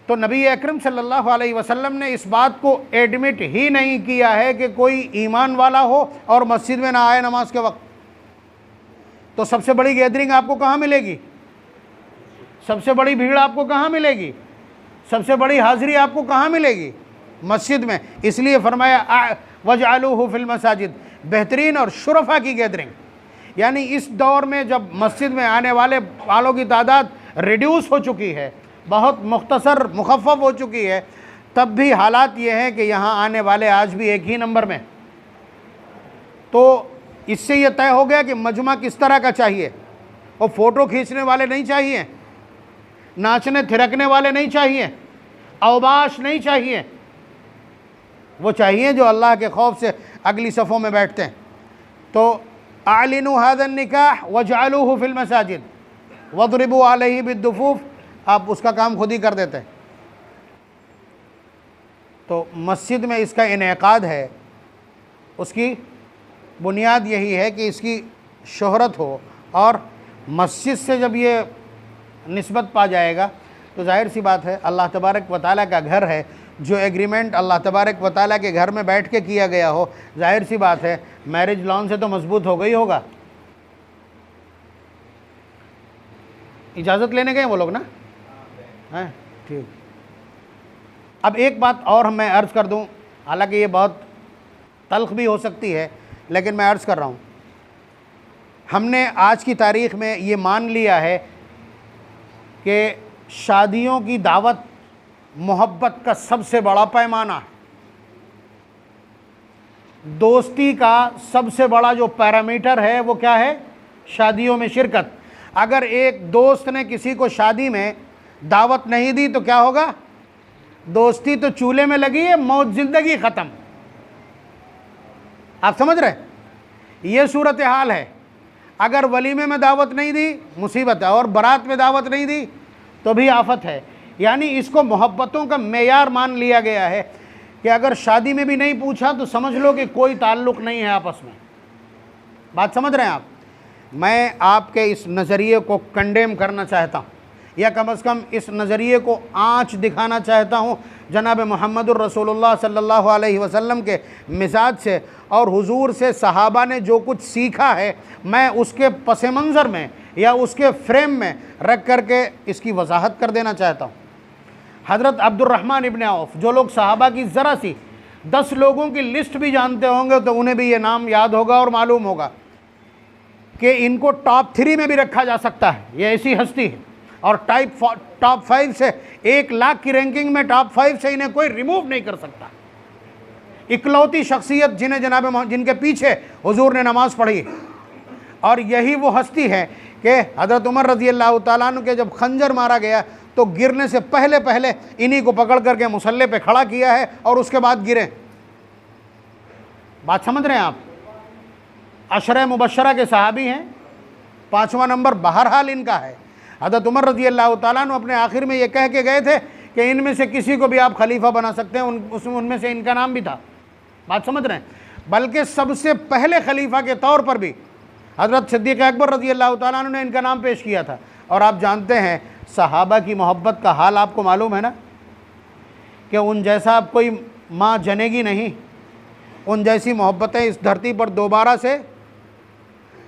तो नबी अकरम सल्लल्लाहु अलैहि वसल्लम ने इस बात को एडमिट ही नहीं किया है कि कोई ईमान वाला हो और मस्जिद में ना आए नमाज के वक्त। तो सबसे बड़ी गैदरिंग आपको कहाँ मिलेगी? सबसे बड़ी भीड़ आपको कहाँ मिलेगी? सबसे बड़ी हाज़िरी आपको कहाँ मिलेगी? मस्जिद में। इसलिए फरमाया वजअलूहु फिल मसाजिद, बेहतरीन और शुरफा की गैदरिंग। यानी इस दौर में जब मस्जिद में आने वालों की तादाद रिड्यूस हो चुकी है, बहुत मुख्तसर मुखफ़फ़ हो चुकी है, तब भी हालात ये हैं कि यहाँ आने वाले आज भी एक ही नंबर में। तो इससे ये तय हो गया कि मजमा किस तरह का चाहिए। और फ़ोटो खींचने वाले नहीं चाहिए, नाचने थिरकने वाले नहीं चाहिए, अवबाश नहीं चाहिए, वो चाहिए जो अल्लाह के खौफ से अगली सफ़ों में बैठते हैं। तो आलिनु हादन निकाह वजअलूहु फिल मसाजिद वदरिबू अलैहि बिद्दुफूफ, आप उसका काम खुद ही कर देते हैं। तो मस्जिद में इसका इनेकाद है, उसकी बुनियाद यही है कि इसकी शोहरत हो, और मस्जिद से जब ये निस्बत पा जाएगा तो जाहिर सी बात है अल्लाह तबारक व तआला का घर है। जो एग्रीमेंट अल्लाह तबारक व तआला के घर में बैठ के किया गया हो, जाहिर सी बात है मैरिज लॉन से तो मजबूत हो गई होगा। इजाज़त लेने गए वो लोग ना, हैं? ठीक। अब एक बात और मैं अर्ज़ कर दूं, हालांकि ये बहुत तल्ख़ भी हो सकती है, लेकिन मैं अर्ज़ कर रहा हूँ। हमने आज की तारीख़ में ये मान लिया है कि शादियों की दावत मोहब्बत का सबसे बड़ा पैमाना है, दोस्ती का सबसे बड़ा जो पैरामीटर है वो क्या है? शादियों में शिरकत। अगर एक दोस्त ने किसी को शादी में दावत नहीं दी तो क्या होगा? दोस्ती तो चूल्हे में लगी है, मौत ज़िंदगी ख़त्म। आप समझ रहे? ये सूरत हाल है। अगर वलीमे में दावत नहीं दी मुसीबत है, और बारात में दावत नहीं दी तो भी आफत है। यानी इसको मोहब्बतों का मेयार मान लिया गया है कि अगर शादी में भी नहीं पूछा तो समझ लो कि कोई ताल्लुक़ नहीं है आपस में। बात समझ रहे हैं आप? मैं आपके इस नज़रिए को कंडेम करना चाहता हूँ, या कम से कम इस नज़रिए को आँच दिखाना चाहता हूँ जनाब मुहम्मदुर रसूलुल्लाह सल्लल्लाहु अलैहि वसल्लम के मिजाज से, और हुजूर से सहाबा ने जो कुछ सीखा है मैं उसके पस मंज़र में या उसके फ्रेम में रख करके इसकी वजाहत कर देना चाहता हूँ। हज़रत अब्दुर्रहमान इब्न औफ, जो लोग सहाबा की ज़रा सी 10 लोगों की लिस्ट भी जानते होंगे तो उन्हें भी ये नाम याद होगा और मालूम होगा कि इनको टॉप 3 में भी रखा जा सकता है। ये ऐसी हस्ती है, और टॉप 5 से 1 लाख की रैंकिंग में टॉप 5 से इन्हें कोई रिमूव नहीं कर सकता। इकलौती शख्सियत जिनके पीछे हुजूर ने नमाज़ पढ़ी, और यही वो हस्ती है कि हज़रत उमर रज़ी अल्लाह तआला अन्हु के जब खंजर मारा गया तो गिरने से पहले पहले इन्हीं को पकड़ करके मुसल्ले पे खड़ा किया है और उसके बाद गिरे। बात समझ रहे हैं आप? अशरे मुबशरा के सहाबी हैं, 5वां नंबर बहरहाल इनका है। हज़रत उमर रज़ी अल्लाह तआला अन्हु अपने आखिर में ये कह के गए थे कि इनमें से किसी को भी आप खलीफा बना सकते हैं, उनमें से इनका नाम भी था। बात समझ रहे हैं? बल्कि सबसे पहले खलीफा के तौर पर भी हज़रत सिद्दीक़ अकबर रज़ी अल्लाह तआला अन्हु ने इनका नाम पेश किया था। और आप जानते हैं सहाबा की मोहब्बत का हाल आपको मालूम है ना, कि उन जैसा अब कोई माँ जनेगी नहीं। उन जैसी मोहब्बतें इस धरती पर दोबारा से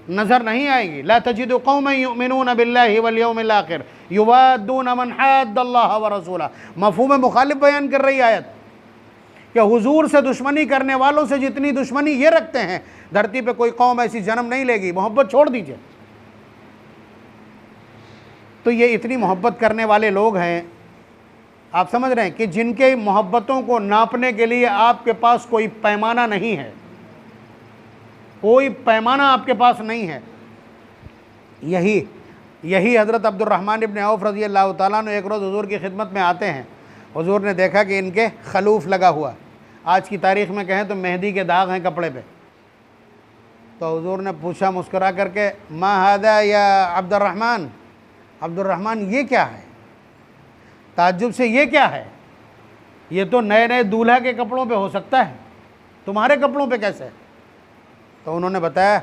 नज़र नहीं आएगी। ला तजिदु कौमन युमिनून बिल्लाहि वल यौमिल आखिर युवाद्दून मन हाद्दल्लाह व रसूला। मफ़हूम मुखालिफ बयान कर रही आयत कि हुजूर से दुश्मनी करने वालों से जितनी दुश्मनी ये रखते हैं, धरती पे कोई कौम ऐसी जन्म नहीं लेगी। मोहब्बत छोड़ दीजिए। तो ये इतनी मोहब्बत करने वाले लोग हैं, आप समझ रहे हैं, कि जिनके मोहब्बतों को नापने के लिए आपके पास कोई पैमाना नहीं है, कोई पैमाना आपके पास नहीं है। यही हज़रत अब्दुर्रहमान इब्न औफ रज़ी अल्लाह ताला अन्हु एक रोज़ हुजूर की खिदमत में आते हैं। हुजूर ने देखा कि इनके खलूफ लगा हुआ, आज की तारीख़ में कहें तो मेहंदी के दाग हैं कपड़े पे। तो हुजूर ने पूछा मुस्कुरा करके, मा हादा या अब्दुर्रहमान, अब्दुर्रहमान ये क्या है? ताज्जुब से, ये क्या है? ये तो नए नए दूल्हा के कपड़ों पे हो सकता है, तुम्हारे कपड़ों पे कैसे? तो उन्होंने बताया,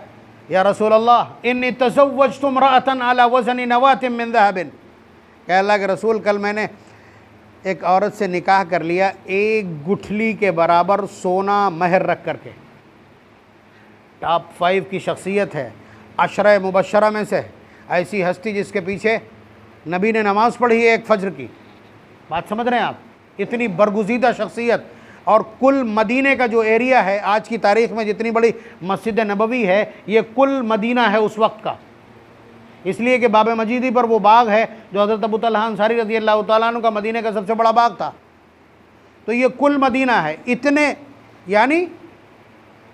या रसूल अल्लाह इन्नी तज़व्वजतु इम्रअतन अला वज़नी नवातिन मिन ज़हबिन, कह अल्लाह के रसूल कल मैंने एक औरत से निकाह कर लिया एक गुठली के बराबर सोना महर रख करके। टॉप 5 की शख्सियत है, अशरा मुबशरा में से, ऐसी हस्ती जिसके पीछे नबी ने नमाज़ पढ़ी है एक फज्र की। बात समझ रहे हैं आप? इतनी बरगुज़ीदा शख्सियत। और कुल मदीने का जो एरिया है, आज की तारीख़ में जितनी बड़ी मस्जिद नबवी है, ये कुल मदीना है उस वक्त का। इसलिए कि बाब मजीदी पर वो बाग है जो हज़रत अबू तलहा अंसारी रज़ी अल्लाह तआला अन्हु का मदीने का सबसे बड़ा बाग था। तो ये कुल मदीना है। इतने यानी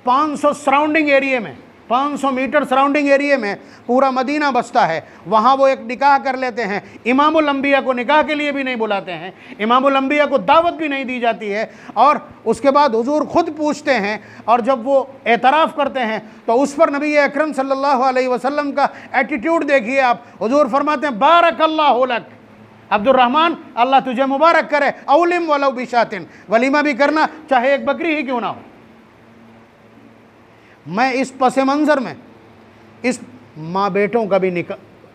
500 सराउंडिंग एरिए में, 500 मीटर सराउंडिंग एरिए में पूरा मदीना बसता है। वहाँ वो एक निकाह कर लेते हैं। इमामुल अंबिया को निकाह के लिए भी नहीं बुलाते हैं, इमामुल अंबिया को दावत भी नहीं दी जाती है। और उसके बाद हुजूर खुद पूछते हैं, और जब वो एतराफ़ करते हैं तो उस पर नबी अकरम सल्लल्लाहु अलैहि वसल्लम का एटीट्यूड देखिए आप। हुजूर फरमाते हैं, बारकल्लाहु लक अब्दुर्रहमान, अल्लाह तुझे मुबारक करे, औलिम वलौ बिशातिन, वलीमा भी करना चाहे एक बकरी ही क्यों ना हो। मैं इस पस मंज़र में, इस माँ बेटों का भी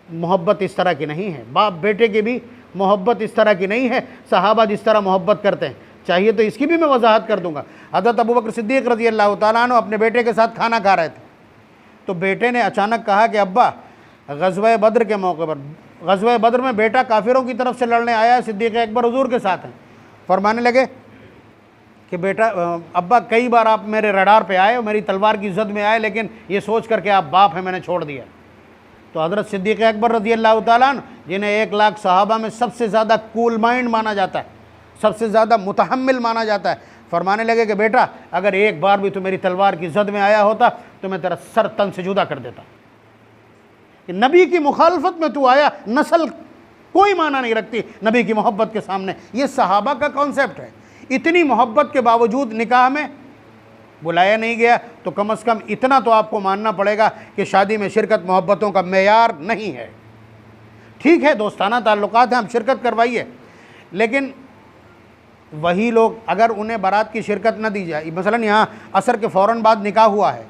मोहब्बत इस तरह की नहीं है, बाप बेटे की भी मोहब्बत इस तरह की नहीं है। सहाबा जिस तरह मोहब्बत करते हैं, चाहिए तो इसकी भी मैं वजाहत कर दूंगा। हज़रत अबू बकर सिद्दीक़ रज़ी अल्लाह तआला अन्हु अपने बेटे के साथ खाना खा रहे थे, तो बेटे ने अचानक कहा कि अब्बा, ग़ज़वा बद्र के मौके पर, ग़ज़वा बद्र में बेटा काफिरों की तरफ से लड़ने आया है, सिद्दीक़ अकबर हुजूर के साथ हैं। फरमाने लगे कि बेटा, अब्बा कई बार आप मेरे रडार पे आए, मेरी तलवार की जद में आए, लेकिन ये सोच करके आप बाप हैं, मैंने छोड़ दिया। तो हज़रत सिद्दीक़ अकबर रज़ी अल्लाह तआला अन्हु, जिन्हें 1 लाख सहाबा में सबसे ज़्यादा कूल माइंड माना जाता है, सबसे ज़्यादा मुतहम्मिल माना जाता है, फरमाने लगे कि बेटा, अगर एक बार भी तू मेरी तलवार की जद में आया होता तो मैं तेरा सर तन से जुदा कर देता। कि नबी की मुखालफत में तू आया, नस्ल कोई माना नहीं रखती नबी की मोहब्बत के सामने। ये सहाबा का कॉन्सेप्ट है। इतनी मोहब्बत के बावजूद निकाह में बुलाया नहीं गया, तो कम से कम इतना तो आपको मानना पड़ेगा कि शादी में शिरकत मोहब्बतों का मेयार नहीं है। ठीक है, दोस्ताना ताल्लुकात हैं, हम शिरकत करवाइए, लेकिन वही लोग अगर उन्हें बारात की शिरकत न दी जाए, मसलन यहाँ असर के फ़ौरन बाद निकाह हुआ है,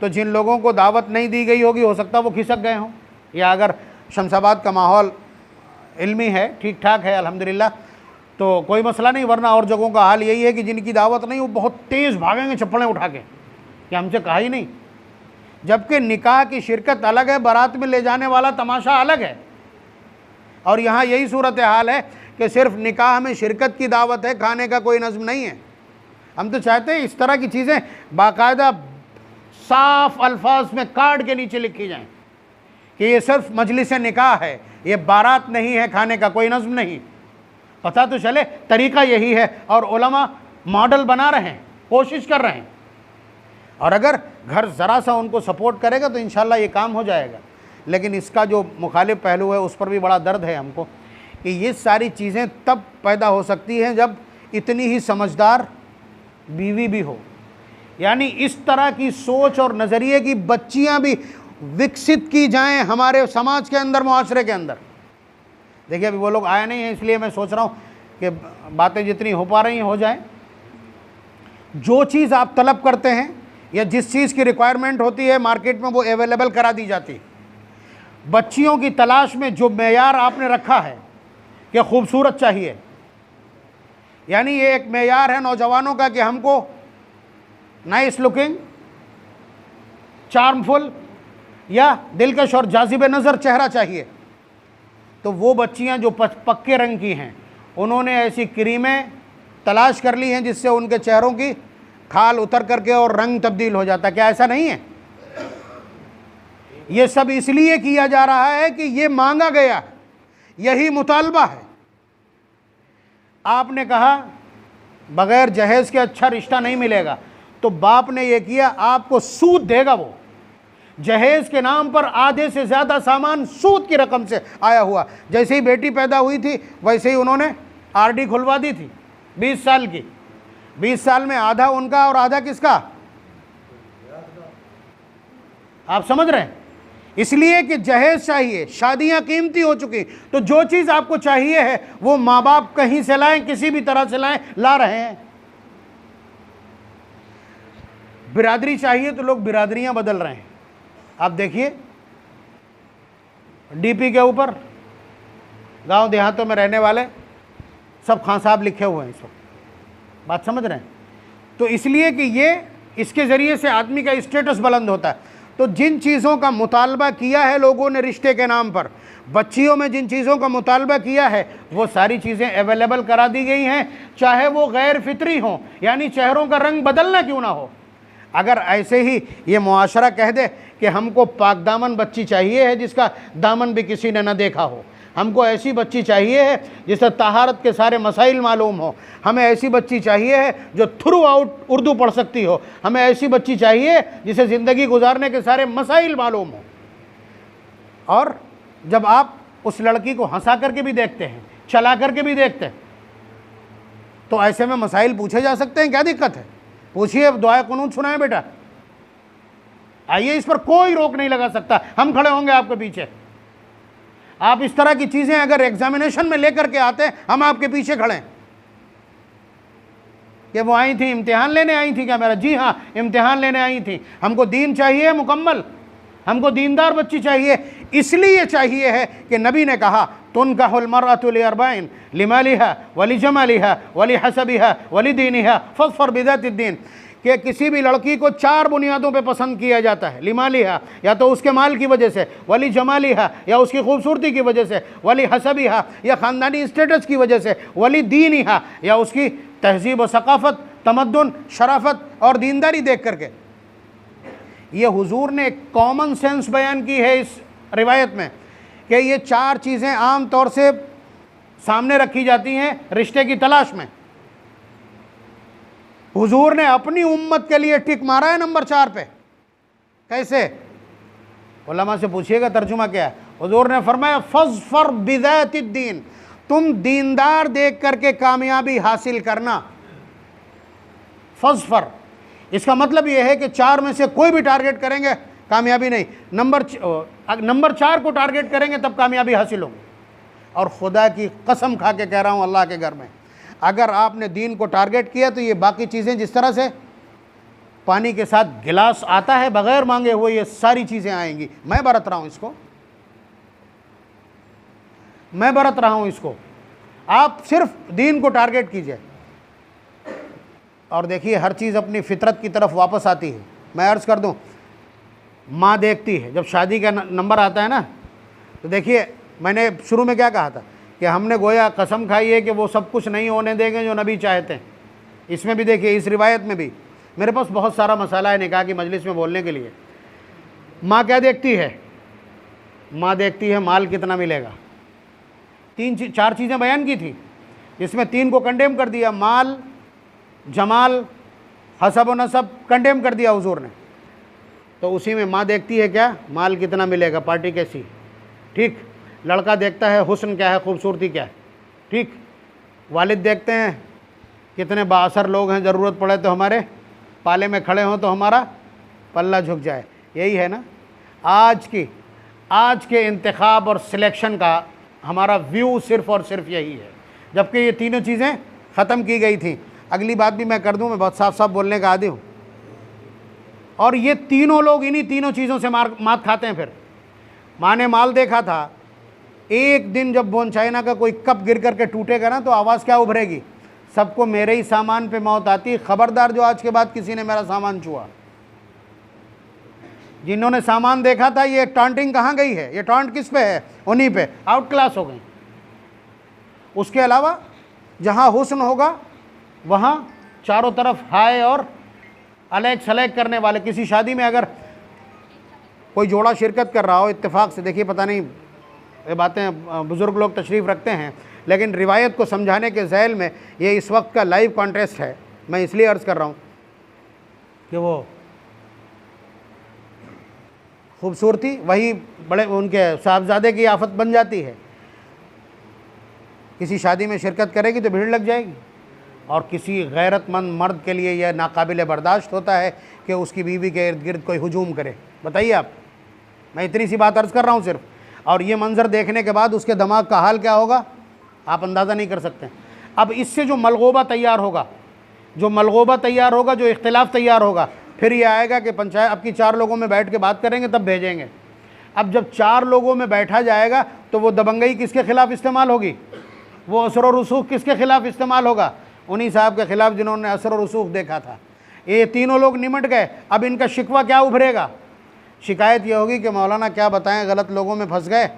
तो जिन लोगों को दावत नहीं दी गई होगी, हो सकता है वो खिसक गए हों, या अगर शमशाबाद का माहौल इल्मी है, ठीक ठाक है अल्हम्दुलिल्लाह, तो कोई मसला नहीं। वरना और जगहों का हाल यही है कि जिनकी दावत नहीं, वो बहुत तेज़ भागेंगे चप्पलें उठा के कि हमसे कहा ही नहीं। जबकि निकाह की शिरकत अलग है, बारात में ले जाने वाला तमाशा अलग है। और यहाँ यही सूरत हाल है कि सिर्फ निकाह में शिरकत की दावत है, खाने का कोई नज़्म नहीं है। हम तो चाहते हैं इस तरह की चीज़ें बाकायदा साफ अल्फाज में कार्ड के नीचे लिखी जाएं कि ये सिर्फ मजलिस निकाह है, ये बारात नहीं है, खाने का कोई नज़्म नहीं। पता तो चले तरीका यही है, और उलमा मॉडल बना रहे हैं, कोशिश कर रहे हैं। और अगर घर ज़रा सा उनको सपोर्ट करेगा तो इंशाल्लाह ये काम हो जाएगा। लेकिन इसका जो मुखालिफ पहलू है उस पर भी बड़ा दर्द है हमको, कि ये सारी चीज़ें तब पैदा हो सकती हैं जब इतनी ही समझदार बीवी भी हो, यानी इस तरह की सोच और नज़रिए की बच्चियां भी विकसित की जाएं हमारे समाज के अंदर, मुआशरे के अंदर। देखिए अभी वो लोग आए नहीं हैं, इसलिए मैं सोच रहा हूँ कि बातें जितनी हो पा रही हैं हो जाएं। जो चीज़ आप तलब करते हैं या जिस चीज़ की रिक्वायरमेंट होती है मार्केट में, वो अवेलेबल करा दी जाती है। बच्चियों की तलाश में जो मेयार आपने रखा है कि खूबसूरत चाहिए, यानी ये एक मेयार है नौजवानों का कि हमको नाइस लुकिंग, चार्मफुल, या दिलकश और जाज़िब नज़र चेहरा चाहिए। तो वो बच्चियां जो पक्के रंग की हैं, उन्होंने ऐसी क्रीमें तलाश कर ली हैं जिससे उनके चेहरों की खाल उतर करके और रंग तब्दील हो जाता है। क्या ऐसा नहीं है? ये सब इसलिए किया जा रहा है कि ये मांगा गया, यही मुतालबा है। आपने कहा बगैर जहेज़ के अच्छा रिश्ता नहीं मिलेगा, तो बाप ने ये किया, आपको सूद देगा। वो जहेज़ के नाम पर आधे से ज़्यादा सामान सूद की रकम से आया हुआ। जैसे ही बेटी पैदा हुई थी वैसे ही उन्होंने आरडी खुलवा दी थी 20 साल की। 20 साल में आधा उनका और आधा किसका? आप समझ रहे हैं? इसलिए कि जहेज चाहिए, शादियां कीमती हो चुकी, तो जो चीज़ आपको चाहिए है वो माँ बाप कहीं से लाएं, किसी भी तरह से लाएं, ला रहे हैं। बिरादरी चाहिए तो लोग बिरादरियां बदल रहे हैं। आप देखिए डीपी के ऊपर गांव देहातों में रहने वाले सब खान साहब लिखे हुए हैं। इस वक्त बात समझ रहे हैं? तो इसलिए कि ये इसके ज़रिए से आदमी का स्टेटस बुलंद होता है। तो जिन चीज़ों का मुतालबा किया है लोगों ने रिश्ते के नाम पर, बच्चियों में जिन चीज़ों का मुतालबा किया है वो सारी चीज़ें अवेलेबल करा दी गई हैं, चाहे वो गैर फितरी हों, यानी चेहरों का रंग बदलना क्यों ना हो। अगर ऐसे ही ये मुआशरा कह दे कि हमको पाक दामन बच्ची चाहिए है जिसका दामन भी किसी ने न देखा हो, हमको ऐसी बच्ची चाहिए है जिसे तहारत के सारे मसाइल मालूम हो, हमें ऐसी बच्ची चाहिए है जो थ्रू आउट उर्दू पढ़ सकती हो, हमें ऐसी बच्ची चाहिए जिसे ज़िंदगी गुजारने के सारे मसाइल मालूम हो। और जब आप उस लड़की को हंसा करके भी देखते हैं, चला करके भी देखते हैं, तो ऐसे में मसाइल पूछे जा सकते हैं। क्या दिक्कत है? पूछिए, दुआ कुनूत सुनाए बेटा, आइए, इस पर कोई रोक नहीं लगा सकता। हम खड़े होंगे आपके पीछे। आप इस तरह की चीज़ें अगर एग्जामिनेशन में लेकर के आते हैं, हम आपके पीछे खड़े हैं। कि वो आई थी, इम्तिहान लेने आई थी क्या मेरा? जी हाँ, इम्तिहान लेने आई थी। हमको दीन चाहिए मुकम्मल, हमको दीनदार बच्ची चाहिए। इसलिए चाहिए है कि नबी ने कहा तुनकाहुल मरअतु लिअरबाइन लिमालिहा वली जमालिहा वली हसबिहा वली दीनिहा फज़फर बिज़ातिद्दीन, कि किसी भी लड़की को 4 बुनियादों पे पसंद किया जाता है। लिमालिहा, या तो उसके माल की वजह से, वली जमालिहा, या उसकी खूबसूरती की वजह से, वली हसबिहा, या ख़ानदानी स्टेटस की वजह से, वली दीनिहा, या उसकी तहजीब व सकाफ़त, तमद्दुन, शराफत और दीनदारी देख करके। ये हुजूर ने कॉमन सेंस बयान की है इस रिवायत में कि ये 4 चीज़ें आम तौर से सामने रखी जाती हैं रिश्ते की तलाश में। हुजूर ने अपनी उम्मत के लिए टिक मारा है नंबर 4 पे। कैसे? उलमा से पूछिएगा तर्जुमा क्या है। हुजूर ने फरमाया फज़फर बिज़ातिद्दीन, तुम दीनदार देख करके कामयाबी हासिल करना। फज़फर, इसका मतलब यह है कि 4 में से कोई भी टारगेट करेंगे कामयाबी नहीं, नंबर 4 को टारगेट करेंगे तब कामयाबी हासिल होगी। और खुदा की कसम खा के कह रहा हूँ, अल्लाह के घर में, अगर आपने दीन को टारगेट किया तो ये बाकी चीज़ें जिस तरह से पानी के साथ गिलास आता है बग़ैर मांगे हुए, ये सारी चीज़ें आएंगी। मैं बरत रहा हूँ इसको, मैं बरत रहा हूँ इसको। आप सिर्फ दीन को टारगेट कीजिए और देखिए हर चीज़ अपनी फितरत की तरफ वापस आती है। मैं अर्ज़ कर दूँ, माँ देखती है, जब शादी का नंबर आता है ना, तो देखिए मैंने शुरू में क्या कहा था कि हमने गोया कसम खाई है कि वो सब कुछ नहीं होने देंगे जो नबी चाहते हैं। इसमें भी देखिए, इस रिवायत में भी मेरे पास बहुत सारा मसाला है निकाह की मजलिस में बोलने के लिए। माँ क्या देखती है? माँ देखती है माल कितना मिलेगा। 4 चीज़ें बयान की थी, इसमें 3 को कंडेम कर दिया। माल, जमाल, हसब व नसब कंडेम कर दिया हुजूर ने। तो उसी में माँ देखती है क्या? माल कितना मिलेगा, पार्टी कैसी, ठीक। लड़का देखता है हुस्न क्या है, खूबसूरती क्या है, ठीक। वालिद देखते हैं कितने बाअसर लोग हैं, ज़रूरत पड़े तो हमारे पाले में खड़े हों तो हमारा पल्ला झुक जाए। यही है ना आज के इंतखाब और सिलेक्शन का हमारा व्यू, सिर्फ़ और सिर्फ यही है। जबकि ये तीनों चीज़ें ख़त्म की गई थी। अगली बात भी मैं कर दूं, मैं बहुत साफ साफ बोलने का आदी हूँ। और ये तीनों लोग इन्हीं तीनों चीज़ों से मात खाते हैं। फिर माँ ने माल देखा था, एक दिन जब बोन चाइना का कोई कप गिर करके टूटेगा ना तो आवाज़ क्या उभरेगी? सबको मेरे ही सामान पे मौत आती, खबरदार जो आज के बाद किसी ने मेरा सामान छुआ। जिन्होंने सामान देखा था ये टॉन्टिंग कहाँ गई है, ये टॉन्ट किस पे है, उन्हीं पे आउट क्लास हो गई। उसके अलावा जहाँ हुस्न होगा वहाँ चारों तरफ हाय और अलेक सलेक करने वाले। किसी शादी में अगर कोई जोड़ा शिरकत कर रहा हो इत्तेफाक से, देखिए पता नहीं ये बातें बुज़ुर्ग लोग तशरीफ़ रखते हैं, लेकिन रिवायत को समझाने के ज़ैल में ये इस वक्त का लाइव कॉन्टेस्ट है, मैं इसलिए अर्ज़ कर रहा हूँ कि वो खूबसूरती वही बड़े उनके साहबजादे की आफत बन जाती है। किसी शादी में शिरकत करेगी तो भीड़ लग जाएगी, और किसी गैरतमंद मर्द के लिए यह नाकाबिल बर्दाश्त होता है कि उसकी बीवी के इर्द गिर्द कोई हुजूम करे। बताइए आप, मैं इतनी सी बात अर्ज़ कर रहा हूँ सिर्फ, और ये मंज़र देखने के बाद उसके दिमाग का हाल क्या होगा आप अंदाज़ा नहीं कर सकते। अब इससे जो मलगोबा तैयार होगा, जो इख्तिलाफ तैयार होगा, फिर ये आएगा कि पंचायत अब की 4 लोगों में बैठ के बात करेंगे तब भेजेंगे। अब जब 4 लोगों में बैठा जाएगा तो वो दबंगई किसके ख़िलाफ़ इस्तेमाल होगी, वो असर और रसूख किसके ख़िलाफ़ इस्तेमाल होगा, उन्हीं साहब के ख़िलाफ़ जिन्होंने असर और रसूख देखा था। ये तीनों लोग निमट गए, अब इनका शिकवा क्या उभरेगा, शिकायत ये होगी कि मौलाना क्या बताएं गलत लोगों में फंस गए,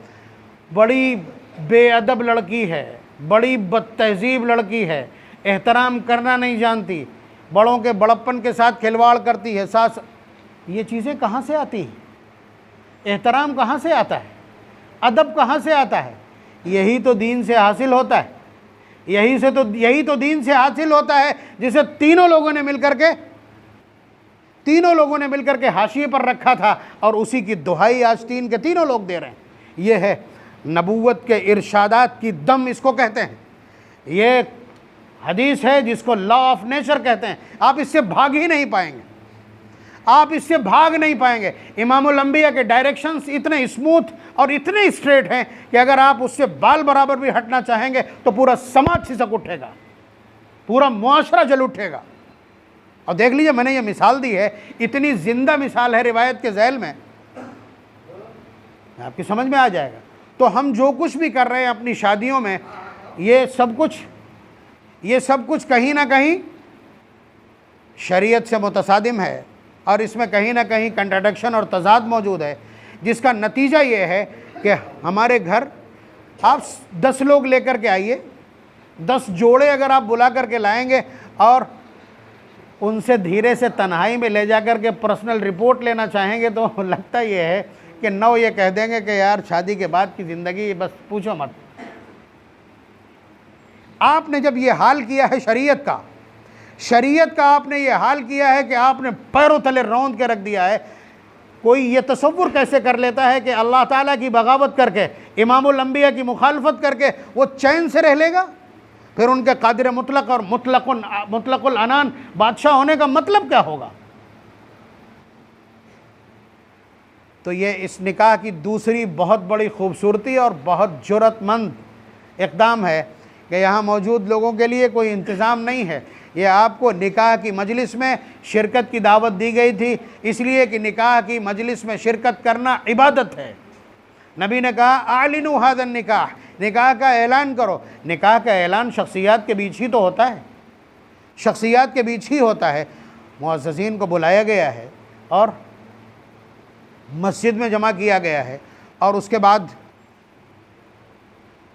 बड़ी बेअदब लड़की है, बड़ी बदतहजीब लड़की है, एहतराम करना नहीं जानती, बड़ों के बड़प्पन के साथ खिलवाड़ करती है, सास। ये चीज़ें कहाँ से आती हैं, एहतराम कहाँ से आता है, अदब कहाँ से आता है, यही तो दीन से हासिल होता है, यही तो दीन से हासिल होता है, जिसे तीनों लोगों ने मिलकर के हाशिए पर रखा था, और उसी की दुहाई आज तीन के तीनों लोग दे रहे हैं। यह है नबूवत के इरशादात की दम, इसको कहते हैं। ये हदीस है जिसको लॉ ऑफ नेचर कहते हैं। आप इससे भाग ही नहीं पाएंगे, आप इससे भाग नहीं पाएंगे। इमामुल अंबिया के डायरेक्शंस इतने स्मूथ और इतने स्ट्रेट हैं कि अगर आप उससे बाल बराबर भी हटना चाहेंगे तो पूरा समाज सिसक उठेगा, पूरा मुआशरा जल उठेगा। और देख लीजिए, मैंने ये मिसाल दी है, इतनी जिंदा मिसाल है रिवायत के ज़ैल में, आपकी समझ में आ जाएगा। तो हम जो कुछ भी कर रहे हैं अपनी शादियों में, ये सब कुछ कहीं ना कहीं शरीयत से मुतसादिम है, और इसमें कहीं ना कहीं कंट्राडिक्शन और तज़ाद मौजूद है, जिसका नतीजा ये है कि हमारे घर आप 10 लोग लेकर के आइए, 10 जोड़े अगर आप बुला करके लाएंगे और उनसे धीरे से तन्हाई में ले जा कर के पर्सनल रिपोर्ट लेना चाहेंगे, तो लगता ये है कि 9 ये कह देंगे कि यार शादी के बाद की ज़िंदगी बस पूछो मत। आपने जब ये हाल किया है शरीयत का आपने ये हाल किया है कि आपने पैरों तले रौंद के रख दिया है। कोई ये तसव्वुर कैसे कर लेता है कि अल्लाह ताला की बगावत करके, इमामुल अंबिया की मुखालफत करके वो चैन से रह लेगा? फिर उनके कादिर मुतलक और मुतलकुल अनान बादशाह होने का मतलब क्या होगा? तो ये इस निकाह की दूसरी बहुत बड़ी खूबसूरती और बहुत जुर्रतमंद इक़दाम है कि यहाँ मौजूद लोगों के लिए कोई इंतज़ाम नहीं है। ये आपको निकाह की मजलिस में शिरकत की दावत दी गई थी, इसलिए कि निकाह की मजलिस में शिरकत करना इबादत है। नबी ने कहा आलिनु हादन निकाह, निकाह का ऐलान करो। निकाह का ऐलान शख्सियात के बीच ही तो होता है, शख्सियात के बीच ही होता है। मुअज़्ज़िज़ीन को बुलाया गया है और मस्जिद में जमा किया गया है, और उसके बाद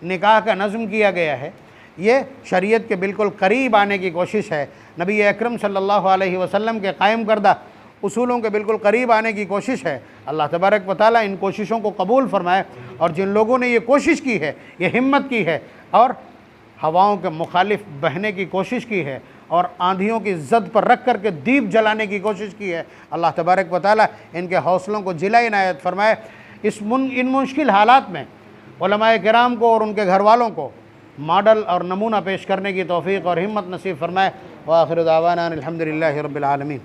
निकाह का नज़्म किया गया है। ये शरीयत के बिल्कुल करीब आने की कोशिश है, नबी अकरम सल्लल्लाहु अलैहि वसल्लम के कायम करदा उसूलों के बिल्कुल करीब आने की कोशिश है। अल्लाह तबारक व तआला इन कोशिशों को कबूल फरमाए, और जिन लोगों ने ये कोशिश की है, ये हिम्मत की है और हवाओं के मुखालिफ बहने की कोशिश की है और आंधियों की ज़द पर रख कर के दीप जलाने की कोशिश की है, अल्लाह तबारक व तआला इनके हौसलों को जिला इनायत फरमाए। इन मुश्किल हालात में उलमाए किराम को और उनके घर वालों को मॉडल और नमूना पेश करने की तौफ़ीक़ और हिम्मत नसीब फरमाए। व आखिर दावाना अनिल हम्दुलिल्लाहि रब्बिल आलमीन।